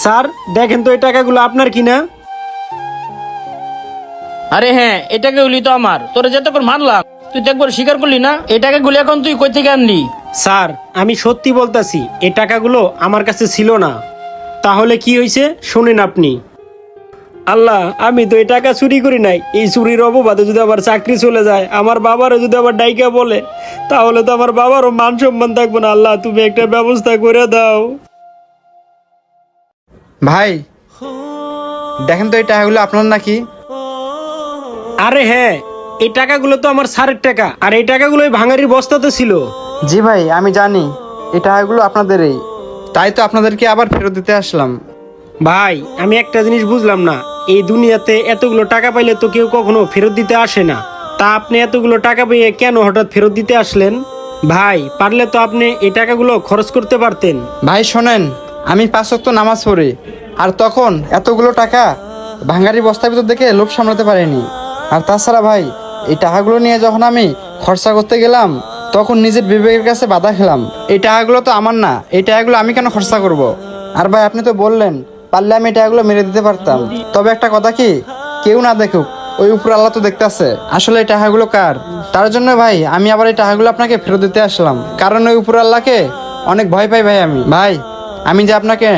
Sir দেখেন তো এই টাকাগুলো আপনার কিনা? আরে হ্যাঁ, এই টাকাগুলি তো আমার। তোরা যেতে করে মানলাম, তুই তো একবার স্বীকার করলি না। এই টাকাগুলি এখন তুই কই থেকে আনলি? স্যার আমি সত্যি বলতাছি, এই টাকাগুলো আমার কাছে ছিল না। তাহলে কি হয়েছে শুনেন আপনি। আল্লাহ, আমি তো এই টাকা চুরি করি নাই। এই চুরির অপবাদে যদি আবার চাকরি চলে যায়, আমার বাবারও যদি আবার ডাইকা বলে, তাহলে তো আমার বাবারও মান সম্মান থাকবো না। আল্লাহ তুমি একটা ব্যবস্থা করে দাও। ভাই দেখেন তো এই টাকাগুলো আপনার নাকি? আরে হ্যাঁ, এই টাকাগুলো তো আমার স্যারের টাকা, আর এই টাকাগুলো ওই ভাঙারির বস্তাতে ছিল। জি ভাই আমি জানি এই টাকাগুলো আপনাদেরই, তাই তো আপনাদেরকে আবার ফেরত দিতে আসলাম। ভাই আমি একটা জিনিস বুঝলাম না, এই দুনিয়াতে এতগুলো টাকা পাইলে তো কেউ কখনো ফেরত দিতে আসে না। তা আপনি এতগুলো টাকা পেয়ে কেন হঠাৎ ফেরত দিতে আসলেন? ভাই পারলে তো আপনি এই টাকাগুলো খরচ করতে পারতেন। ভাই শোনেন, আমি 5 ওয়াক্ত নামাজ পড়ি, আর তখন এতগুলো টাকা ভাঙারি বস্তার ভিতর দেখে লোভ সামলাতে পারিনি। আর তাছাড়া ভাই এই টাকাগুলো নিয়ে যখন আমি খরচা করতে গেলাম, তখন নিজের বিবেকের কাছে বাধা খেলাম। এই টাকাগুলো তো আমার না, এই টাকাগুলো আমি কেন খরচা করব? আর ভাই আপনি তো বললেন পারলে আমি এই টাকাগুলো মেরে দিতে পারতাম। তবে একটা কথা কি, কেউ না দেখুক, ওই উপর আল্লাহ তো দেখতেছে আসলে এই টাকাগুলো কার। তার জন্য ভাই আমি আবার এই টাকাগুলো আপনাকে ফেরত দিতে আসলাম, কারণ ওই উপর আল্লাহকে অনেক ভয় পাই ভাই আমি। ভাই আমি যে আপনাকে